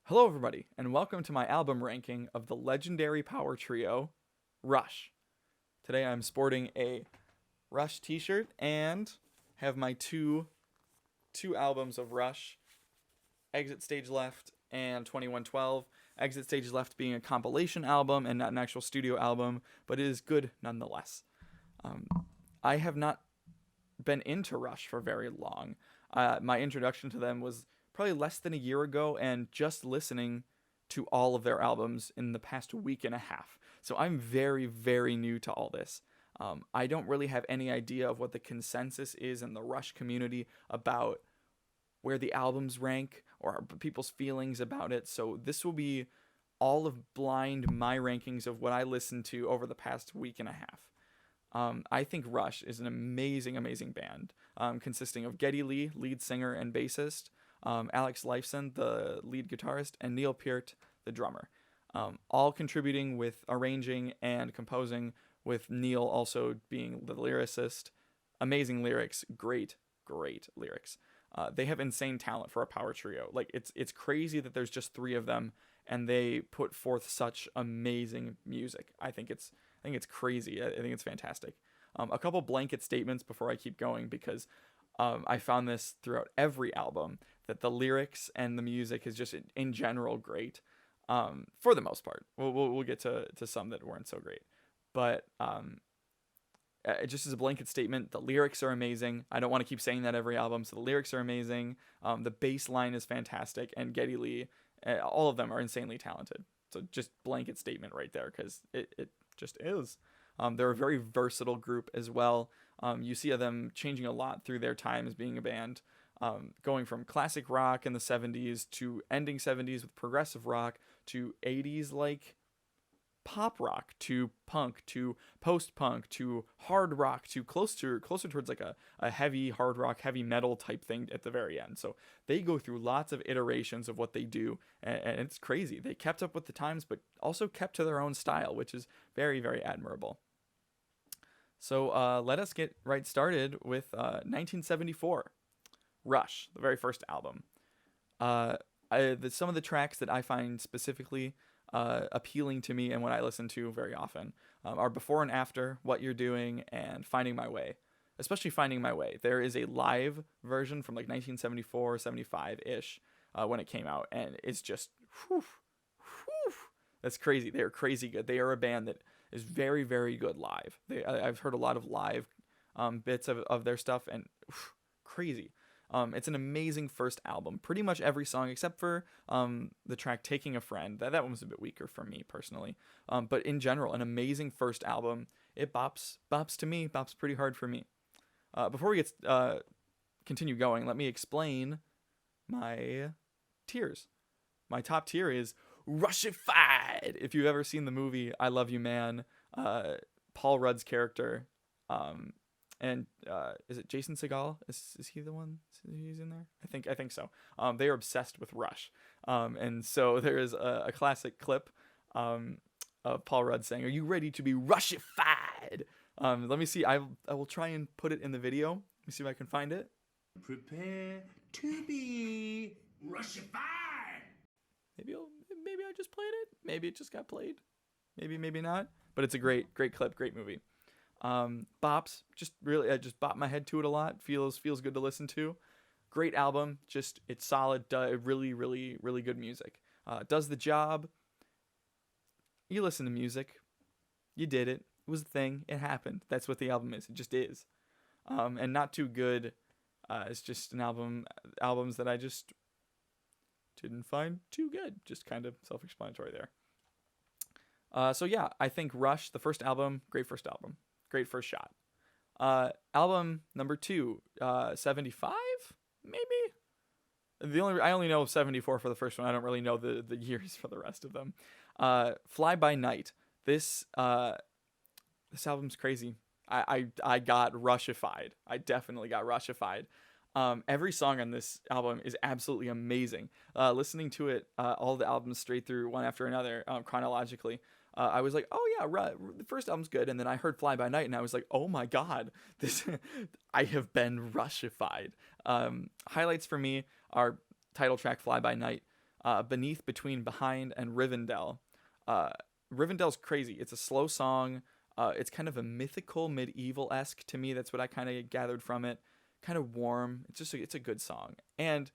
Hello, everybody, and welcome to my album ranking of the legendary power trio, Rush. Today I'm sporting a Rush t-shirt and have my two albums of Rush, Exit Stage Left and 2112. Exit Stage Left being a compilation album and not an actual studio album, but it is good nonetheless. Um, I have not been into Rush for very long. My introduction to them was probably less than a year ago, and just listening to all of their albums in the past week and a half. So I'm very, very new to all this. I don't really have any idea of what the consensus is in the Rush community about where the albums rank or people's feelings about it. So this will be all of blind my rankings of what I listened to over the past week and a half. I think Rush is an amazing, amazing band, consisting of Geddy Lee, lead singer and bassist, Alex Lifeson, the lead guitarist, and Neil Peart, the drummer. All contributing with arranging and composing, with Neil also being the lyricist. Amazing lyrics, great, great lyrics. They have insane talent for a power trio. Like it's crazy that there's just three of them, and they put forth such amazing music. I think it's crazy. I think it's fantastic. A couple blanket statements before I keep going, because I found this throughout every album that the lyrics and the music is just in general great. For the most part, we'll get to some that weren't so great, but just as a blanket statement, the lyrics are amazing. I don't want to keep saying that every album, so the lyrics are amazing. The bass line is fantastic, and Geddy Lee, all of them are insanely talented. So just blanket statement right there, because it just is. They're a very versatile group as well. You see them changing a lot through their time as being a band, going from classic rock in the 70s to ending 70s with progressive rock to 80s like pop rock to punk to post-punk to hard rock to closer towards like a heavy hard rock, heavy metal type thing at the very end. So they go through lots of iterations of what they do, and it's crazy. They kept up with the times, but also kept to their own style, which is very, very admirable. So let us get right started with 1974, Rush, the very first album. Some of the tracks that I find specifically appealing to me and what I listen to very often are Before and After, What You're Doing, and Finding My Way. Especially Finding My Way. There is a live version from like 1974, 75-ish when it came out, and it's just, whew, that's crazy. They are crazy good. They are a band that is very, very good live. I've heard a lot of live bits of their stuff, and crazy. It's an amazing first album. Pretty much every song except for the track Taking a Friend. That one was a bit weaker for me personally. But in general, an amazing first album. It bops to me, bops pretty hard for me. Before we continue going, let me explain my tiers. My top tier is RUSHIFIED. If you've ever seen the movie I Love You Man, Paul Rudd's character, and is it Jason Segel? Is he the one? He's in there? I think so. They are obsessed with Rush, and so there is a classic clip of Paul Rudd saying, "Are you ready to be Rushified?" Let me see. I will try and put it in the video. Let me see if I can find it. Prepare to be Rushified. Maybe I just played it. Maybe it just got played. Maybe not. But it's a great clip, great movie. Bops, just really, I just bop my head to it a lot. Feels good to listen to. Great album. Just it's solid. Really, really, really good music. Does the job. You listen to music. You did it. It was a thing. It happened. That's what the album is. It just is. And not too good. It's just an albums that I just didn't find too good. Just kind of self-explanatory there. So yeah, I think Rush, the first album, great first album. Great first shot. Album number 2, 75, maybe? I only know 74 for the first one. I don't really know the years for the rest of them. Fly By Night. This album's crazy. I got Rushified. I definitely got Rushified. Every song on this album is absolutely amazing. Listening to it, all the albums straight through one after another, chronologically, I was like, oh yeah, the first album's good, and then I heard Fly By Night, and I was like, oh my god, this I have been Rushified. Highlights for me are title track Fly By Night. Beneath, Between, Behind, and Rivendell. Rivendell's crazy. It's a slow song. It's kind of a mythical, medieval-esque to me. That's what I kind of gathered from it. Kind of warm. It's a good song. And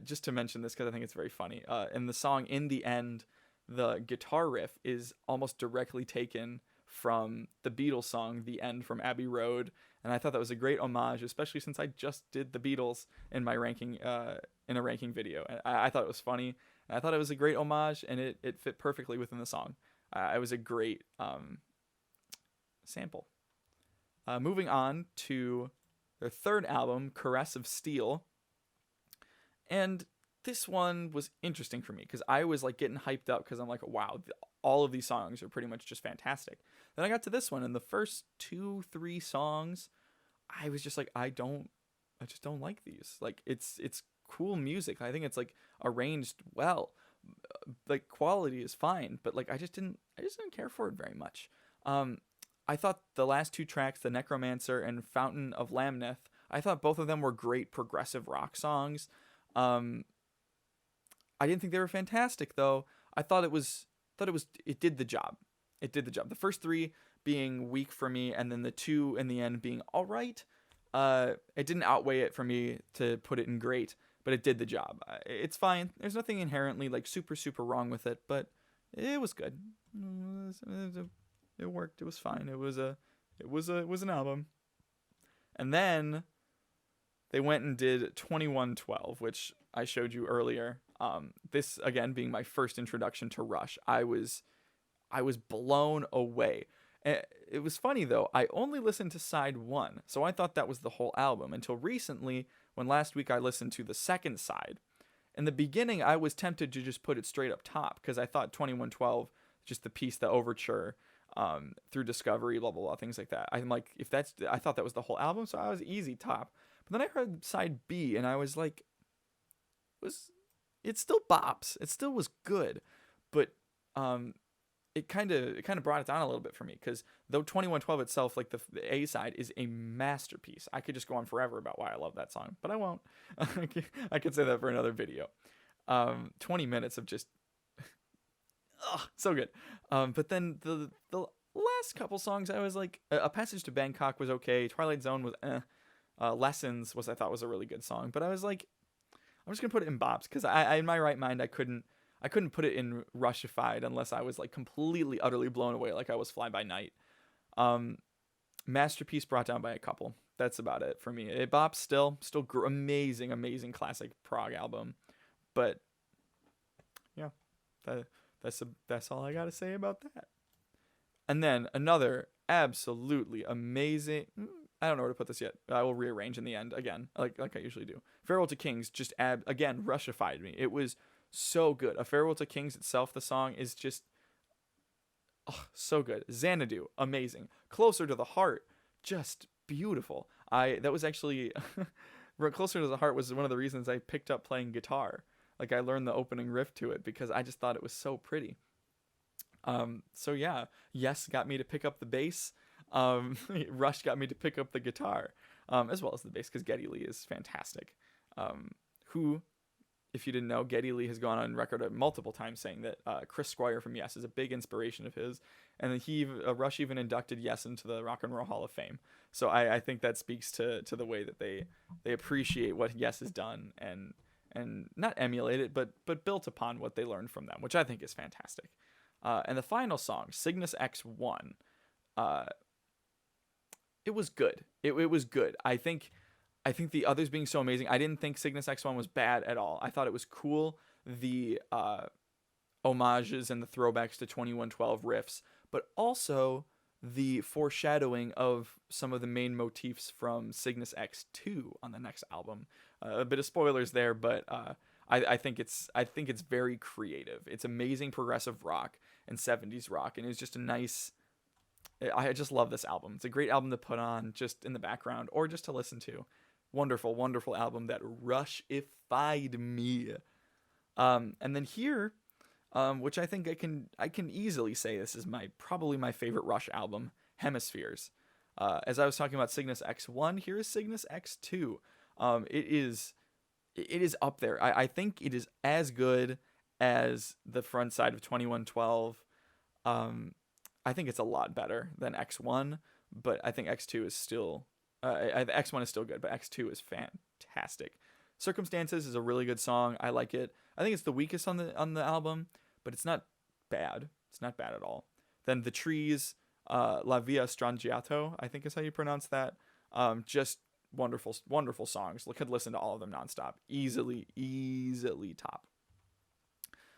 just to mention this because I think it's very funny. In the song, in the end, the guitar riff is almost directly taken from the Beatles song "The End" from Abbey Road, and I thought that was a great homage, especially since I just did the Beatles in my ranking in a ranking video. And I thought it was funny, and I thought it was a great homage, and it fit perfectly within the song. It was a great sample. Moving on to their third album, Caress of Steel, and this one was interesting for me because I was like getting hyped up because I'm like, wow, all of these songs are pretty much just fantastic. Then I got to this one, and the first 2-3 songs, I was just like, I just don't like these. Like, it's cool music. I think it's like arranged well. Like, quality is fine, but like I just didn't care for it very much. I thought the last 2 tracks, The Necromancer and Fountain of Lamneth, I thought both of them were great progressive rock songs. I didn't think they were fantastic though. I thought it did the job. It did the job. The first 3 being weak for me, and then the 2 in the end being all right. It didn't outweigh it for me to put it in great, but it did the job. It's fine. There's nothing inherently like super wrong with it, but it was good. It worked. It was fine. It was an album. And then they went and did 2112, which I showed you earlier. This again being my first introduction to Rush. I was blown away. It was funny though. I only listened to side 1, so I thought that was the whole album until recently when last week I listened to the second side. In the beginning, I was tempted to just put it straight up top because I thought 2112, just the piece, the overture, through Discovery, blah blah blah, things like that. I'm like, I thought that was the whole album, so I was easy top. But then I heard side B, and I was like, it still bops. It still was good, but it kind of brought it down a little bit for me because though 2112 itself, like the A side, is a masterpiece. I could just go on forever about why I love that song, but I won't. I could say that for another video. 20 minutes of just so good. But then the last couple songs, I was like, A Passage to Bangkok was okay. Twilight Zone was Lessons I thought was a really good song, but I was like, I'm just gonna put it in bops because I in my right mind I couldn't put it in Rushified unless I was like completely utterly blown away like I was Fly By Night. Masterpiece brought down by a couple. That's about it for me. It bops still amazing classic prog album, but yeah, that's all I gotta say about that. And then another absolutely amazing. I don't know where to put this yet. I will rearrange in the end again, like I usually do. Farewell to Kings just again Rushified me. It was so good. A Farewell to Kings itself, the song is just so good. Xanadu, amazing. Closer to the Heart, just beautiful. That was actually Closer to the Heart was one of the reasons I picked up playing guitar. Like I learned the opening riff to it because I just thought it was so pretty. So yeah, Yes got me to pick up the bass. Rush got me to pick up the guitar, as well as the bass, because Geddy Lee is fantastic. Who, if you didn't know, Geddy Lee has gone on record multiple times saying that Chris Squire from Yes is a big inspiration of his, and Rush even inducted Yes into the Rock and Roll Hall of Fame. So I think that speaks to the way that they appreciate what Yes has done and not emulate it, but built upon what they learned from them, which I think is fantastic. And the final song, Cygnus X1, it was good. It was good. I think the others being so amazing, I didn't think Cygnus X1 was bad at all. I thought it was cool, the homages and the throwbacks to 2112 riffs, but also the foreshadowing of some of the main motifs from Cygnus X2 on the next album. A bit of spoilers there, but I think it's very creative. It's amazing progressive rock and 70s rock, and it's just a nice. I just love this album. It's a great album to put on just in the background or just to listen to. Wonderful, wonderful album that Rushified me. And then here, which I think I can easily say this is probably my favorite Rush album, Hemispheres. As I was talking about Cygnus X1, here is Cygnus X2. It is it is up there. I think it is as good as the front side of 2112. I think it's a lot better than X1, but I think X2 is still X1 is still good, but X2 is fantastic. Circumstances is a really good song. I like it. I think it's the weakest on the album, but it's not bad. It's not bad at all. Then The Trees, La Via Strangiato, I think is how you pronounce that. Just wonderful, wonderful songs. Could listen to all of them nonstop. Easily top.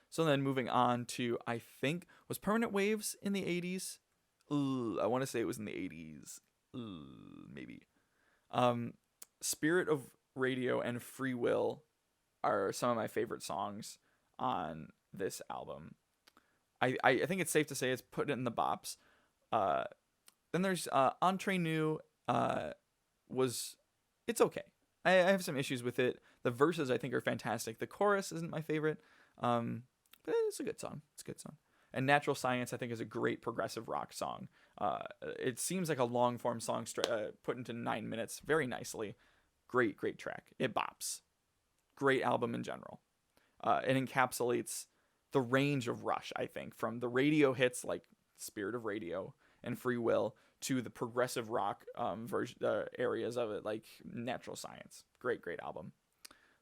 So then moving on to, I think, was Permanent Waves in the 80s? I want to say it was in the 80s. Maybe. Spirit of Radio and Free Will are some of my favorite songs on this album. I think it's safe to say it's put in the bops. Then there's Entre Nous. It's okay. I have some issues with it. The verses I think are fantastic. The chorus isn't my favorite. But it's a good song. It's a good song. And Natural Science, I think, is a great progressive rock song. It seems like a long-form song put into 9 minutes very nicely. Great track. It bops. Great album in general. It encapsulates the range of Rush, I think, from the radio hits like Spirit of Radio and Free Will to the progressive rock areas of it, like Natural Science. Great album.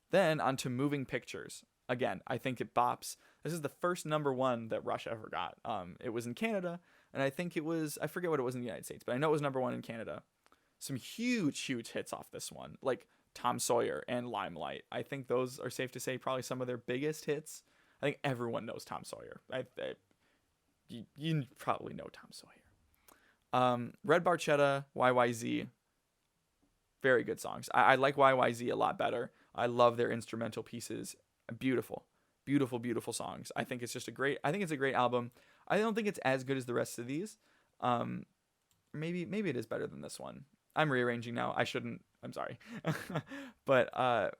Then on to Moving Pictures. Again, I think it bops. This is the first #1 that Rush ever got. It was in Canada, and I think it was, I forget what it was in the United States, but I know it was #1 in Canada. Some huge hits off this one, like Tom Sawyer and Limelight. I think those are safe to say probably some of their biggest hits. I think everyone knows Tom Sawyer. You probably know Tom Sawyer. Red Barchetta, YYZ, very good songs. I like YYZ a lot better. I love their instrumental pieces. Beautiful songs. I think it's a great album. I don't think it's as good as the rest of these. Maybe it is better than this one. I'm rearranging now. I shouldn't. I'm sorry. But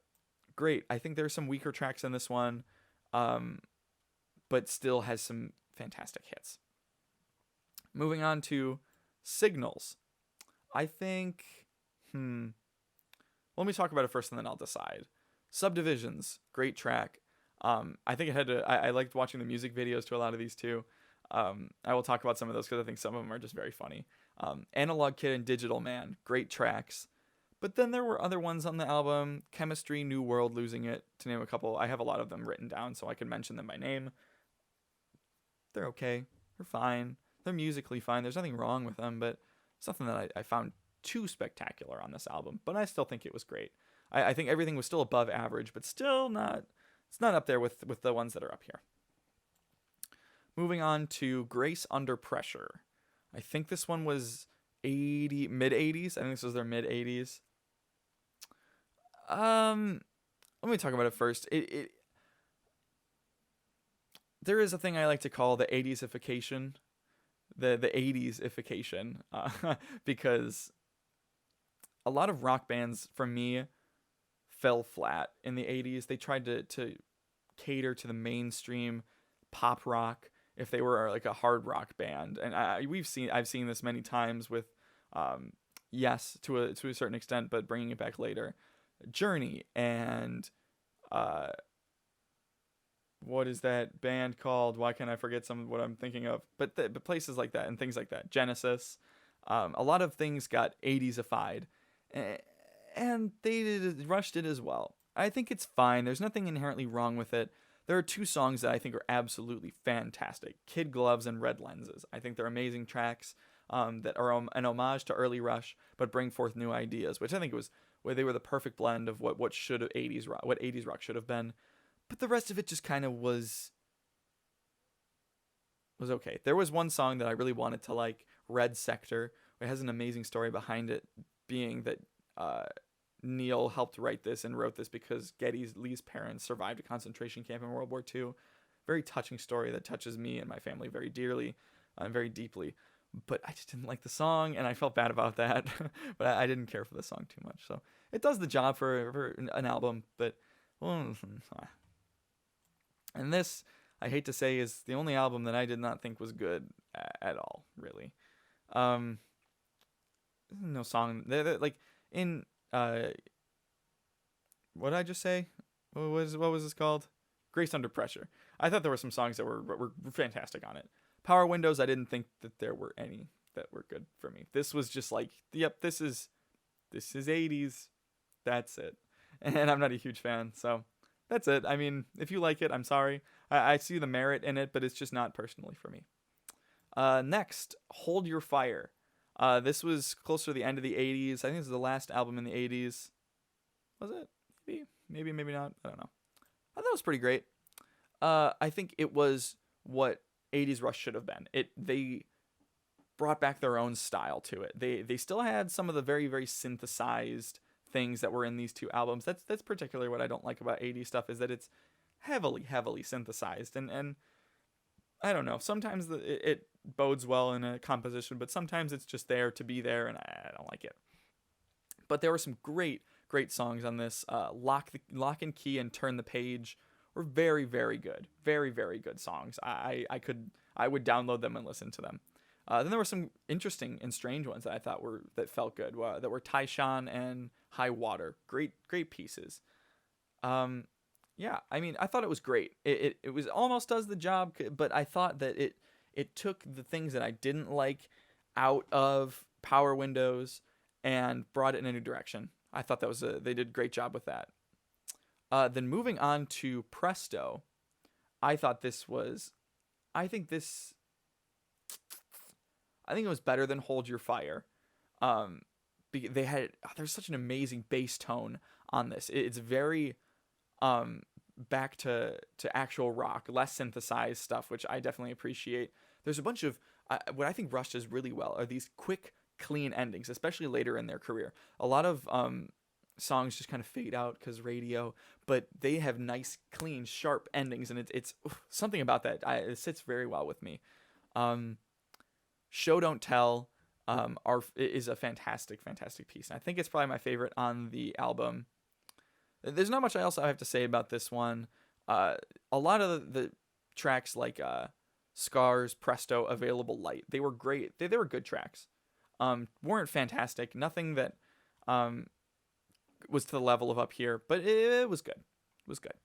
great. I think there's some weaker tracks in this one, but still has some fantastic hits. Moving on to Signals. I think, let me talk about it first and then I'll decide. Subdivisions, great track. I think I liked watching the music videos to a lot of these too. I will talk about some of those because I think some of them are just very funny. Analog Kid and Digital Man, great tracks. But then there were other ones on the album. Chemistry, New World, Losing It, to name a couple. I have a lot of them written down so I can mention them by name. They're okay. They're fine. They're musically fine. There's nothing wrong with them, but it's nothing that I found too spectacular on this album. But I still think it was great. I think everything was still above average, but still not. It's not up there with the ones that are up here. Moving on to Grace Under Pressure. I think this one was mid 80s. I think this was their mid 80s. Let me talk about it first. There is a thing I like to call the 80s-ification. The 80s-ification. Because a lot of rock bands, for me, fell flat in the 80s. They tried to cater to the mainstream pop rock if they were like a hard rock band. And I've seen this many times with Yes, to a certain extent, but bringing it back later. Journey and what is that band called? Why can't I forget some of what I'm thinking of? But places like that and things like that. Genesis. A lot of things got 80s-ified. And Rush did as well. I think it's fine. There's nothing inherently wrong with it. There are two songs that I think are absolutely fantastic. Kid Gloves and Red Lenses. I think they're amazing tracks that are an homage to early Rush, but bring forth new ideas, which I think was where they were the perfect blend of what 80s rock should have been. But the rest of it just kind of was okay. There was one song that I really wanted to like, Red Sector. It has an amazing story behind it, being that Neil helped write this and wrote this because Geddy Lee's parents survived a concentration camp in World War II. Very touching story that touches me and my family very dearly and very deeply. But I just didn't like the song, and I felt bad about that. But I didn't care for the song too much. So it does the job for an album, but... and this, I hate to say, is the only album that I did not think was good at all, really. No song... like, in... what did I just say? what was this called? Grace Under Pressure. I thought there were some songs that were fantastic on it. Power Windows, I didn't think that there were any that were good for me. This was just like, yep, this is 80s. That's it. And I'm not a huge fan, so that's it. I mean, if you like it, I'm sorry. I see the merit in it, but it's just not personally for me. Next, Hold Your Fire. This was closer to the end of the 80s. I think this is the last album in the 80s. Was it? Maybe not. I don't know. I thought it was pretty great. I think it was what 80s Rush should have been. They brought back their own style to it. They still had some of the very, very synthesized things that were in these two albums. That's particularly what I don't like about 80s stuff, is that it's heavily, heavily synthesized. And I don't know. Sometimes it bodes well in a composition, but sometimes it's just there to be there, and I don't like it. But there were some great, great songs on this. Lock and Key and Turn the Page were very, very good. Very, very good songs. I would download them and listen to them. Then there were some interesting and strange ones that I thought that felt good. That were Tyshawn and High Water. Great, great pieces. Yeah, I mean, I thought it was great. It was almost does the job, but I thought that it took the things that I didn't like out of Power Windows and brought it in a new direction. I thought they did a great job with that. Then moving on to Presto, I think it was better than Hold Your Fire. There's such an amazing bass tone on this. It's very back to actual rock, less synthesized stuff, which I definitely appreciate. There's a bunch of what I think Rush does really well are these quick, clean endings, especially later in their career. A lot of songs just kind of fade out because radio, but they have nice, clean, sharp endings, and it's something about that. It sits very well with me. Show Don't Tell is a fantastic, fantastic piece. And I think it's probably my favorite on the album. There's not much else I have to say about this one. A lot of the tracks like Scars, Presto, Available Light, they were great. They were good tracks. Weren't fantastic. Nothing that was to the level of Up Here, but it was good. It was good.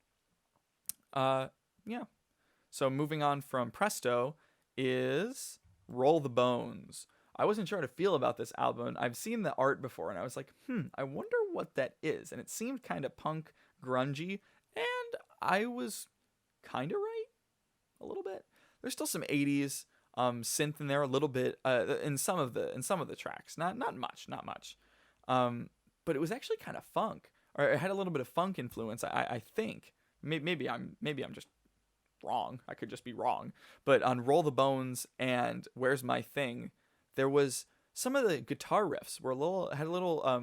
Yeah. So moving on from Presto is Roll the Bones. I wasn't sure how to feel about this album. I've seen the art before, and I was like, I wonder what that is. And it seemed kind of punk, grungy, and I was kind of right, a little bit. There's still some 80s synth in there a little bit in some of the tracks. Not much. But it was actually kind of funk, or it had a little bit of funk influence. I think maybe I'm just wrong. I could just be wrong. But on Roll the Bones and Where's My Thing, there was some of the guitar riffs had a little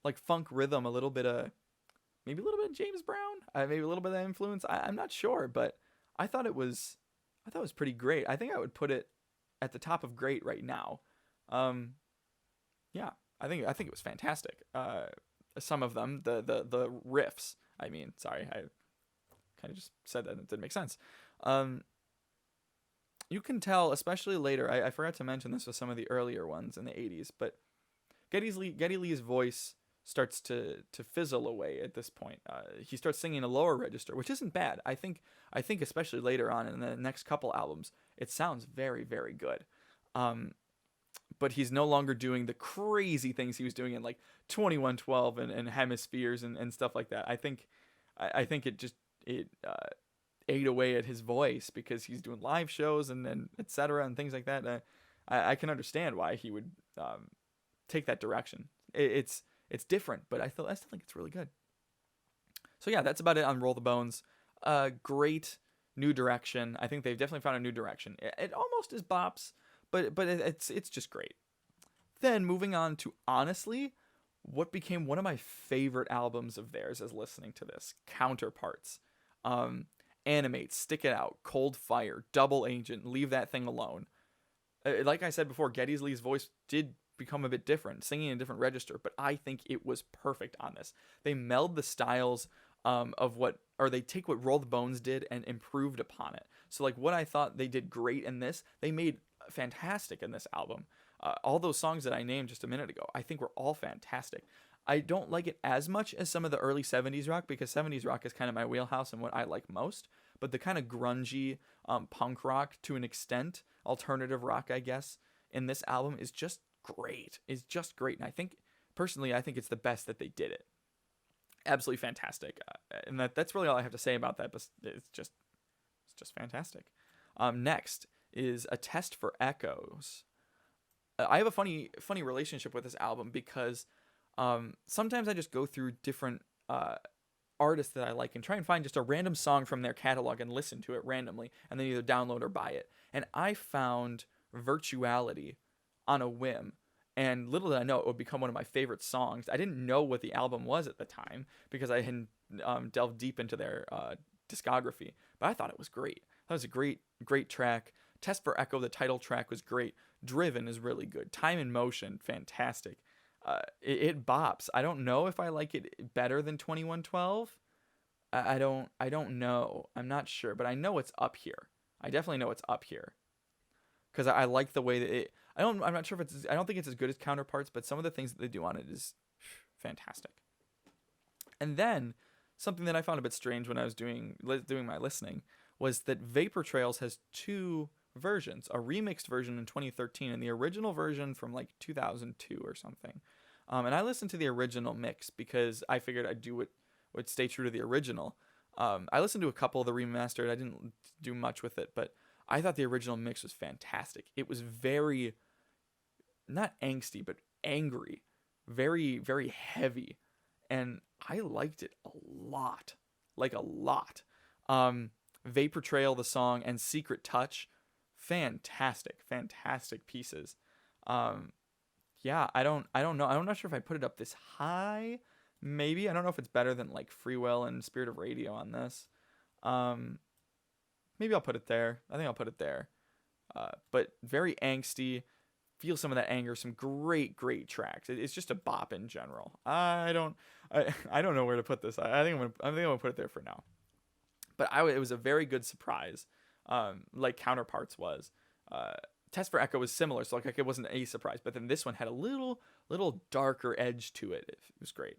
like funk rhythm, maybe a little bit of James Brown, maybe a little bit of that influence. I'm not sure, but I thought it was pretty great. I think I would put it at the top of great right now. Yeah, I think it was fantastic. Some of them, the riffs. I mean, sorry, I kind of just said that and it didn't make sense. You can tell, especially later, I forgot to mention this with some of the earlier ones in the 80s, but Geddy Lee's voice starts to fizzle away at this point. He starts singing a lower register, which isn't bad. I think especially later on in the next couple albums, it sounds very, very good. But he's no longer doing the crazy things he was doing in like 2112 and Hemispheres and stuff like that. I think it ate away at his voice because he's doing live shows and etc. and things like that. I can understand why he would take that direction. It's different, but I still think it's really good. So yeah, that's about it on Roll the Bones. Great new direction. I think they've definitely found a new direction. It almost is bops, but it's just great. Then moving on to honestly, what became one of my favorite albums of theirs as listening to this, Counterparts. Animate, Stick It Out, Cold Fire, Double Agent, Leave That Thing Alone. Like I said before, Geddy Lee's voice did become a bit different, singing in a different register, but I think it was perfect on this. They meld the styles they take what Roll the Bones did and improved upon it. So like what I thought they did great in this, they made fantastic in this album. All those songs that I named just a minute ago, I think were all fantastic. I don't like it as much as some of the early 70s rock, because 70s rock is kind of my wheelhouse and what I like most. But the kind of grungy punk rock, to an extent, alternative rock, I guess, in this album is just great. Is just great. And I think, personally, I think it's the best that they did it. Absolutely fantastic. And that's really all I have to say about that. But it's just fantastic. Next is A Test for Echoes. I have a funny relationship with this album, because sometimes I just go through different artists that I like and try and find just a random song from their catalog and listen to it randomly, and then either download or buy it. And I found Virtuality on a whim, and little did I know it would become one of my favorite songs. I didn't know what the album was at the time, because I hadn't delved deep into their discography, but I thought it was great. That was a great track. Test for Echo, the title track, was great. Driven is really good. Time in Motion, fantastic. It bops. I don't know if I like it better than 2112. I don't know. I'm not sure, but I know it's up here. I definitely know it's up here, because I like the way that it. I'm not sure if it's. I don't think it's as good as Counterparts, but some of the things that they do on it is fantastic. And then something that I found a bit strange when I was doing my listening was that Vapor Trails has two versions: a remixed version in 2013 and the original version from like 2002 or something. And I listened to the original mix because I figured I'd do what would stay true to the original. I listened to a couple of the remastered. I didn't do much with it, but I thought the original mix was fantastic. It was very, not angsty, but angry, very, very heavy, and I liked it a lot, like a lot. Vapor Trail, the song, and Secret Touch, fantastic pieces. Yeah, I don't know. I'm not sure if I put it up this high. Maybe. I don't know if it's better than like Free Will and Spirit of Radio on this. Maybe I'll put it there. I think I'll put it there. But very angsty. Feel some of that anger. Some great tracks. It's just a bop in general. I don't know where to put this. I think I'm gonna put it there for now. But it was a very good surprise. Like Counterparts was. Test for Echo was similar, so like it wasn't a surprise. But then this one had a little darker edge to it. It was great.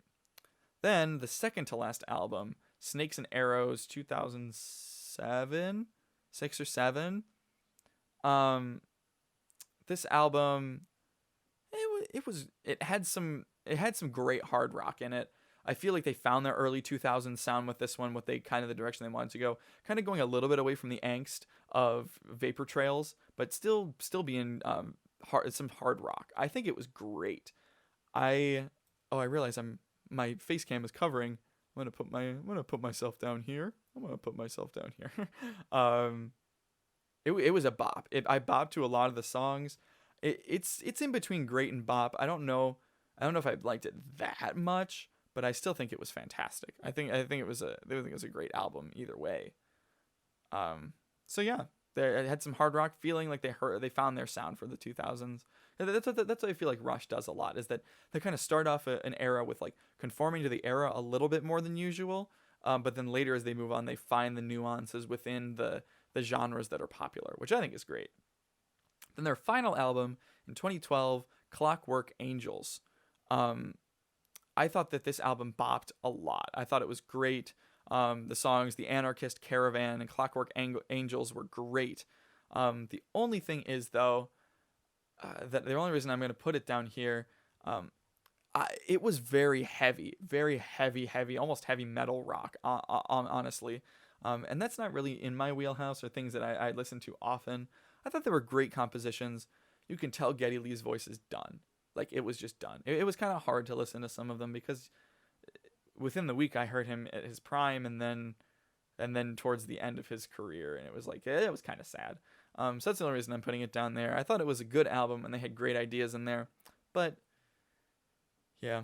Then the second to last album, Snakes and Arrows, 2007, 6 or 7. This album, it had some great hard rock in it. I feel like they found their early 2000s sound with this one, what they kind of the direction they wanted to go, kind of going a little bit away from the angst of Vapor Trails, but still being some hard rock. I think it was great. I realize my face cam is covering. I'm gonna put myself down here. It was a bop. I bopped to a lot of the songs. It's in between great and bop. I don't know if I liked it that much, but I still think it was fantastic. I think it was a great album either way. So yeah, it had some hard rock feeling, like they found their sound for the 2000s. That's what I feel like Rush does a lot, is that they kind of start off an era with like conforming to the era a little bit more than usual, but then later as they move on, they find the nuances within the genres that are popular, which I think is great. Then their final album in 2012, Clockwork Angels. I thought that this album bopped a lot. I thought it was great. The songs The Anarchist, Caravan, and Clockwork Angels were great. The only thing is, though, that the only reason I'm going to put it down here, it was very heavy, almost heavy metal rock, honestly. And that's not really in my wheelhouse or things that I listen to often. I thought there were great compositions. You can tell Geddy Lee's voice is done. Like, it was just done. It was kind of hard to listen to some of them, because within the week I heard him at his prime and then towards the end of his career, and it was like, it was kind of sad. So that's the only reason I'm putting it down there. I thought it was a good album and they had great ideas in there, but yeah,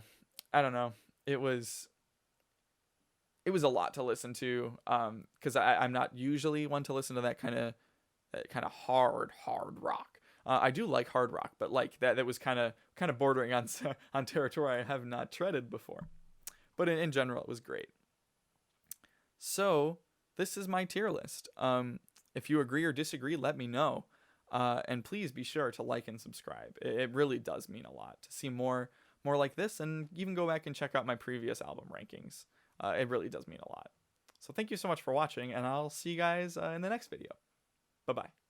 I don't know. It was a lot to listen to, because I'm not usually one to listen to that kind of hard rock. I do like hard rock, but like that was kind of bordering on territory I have not treaded before. But in general, it was great. So this is my tier list. If you agree or disagree, let me know. And please be sure to like and subscribe. It really does mean a lot to see more more like this, and even go back and check out my previous album rankings. It really does mean a lot. So thank you so much for watching, and I'll see you guys in the next video. Bye-bye.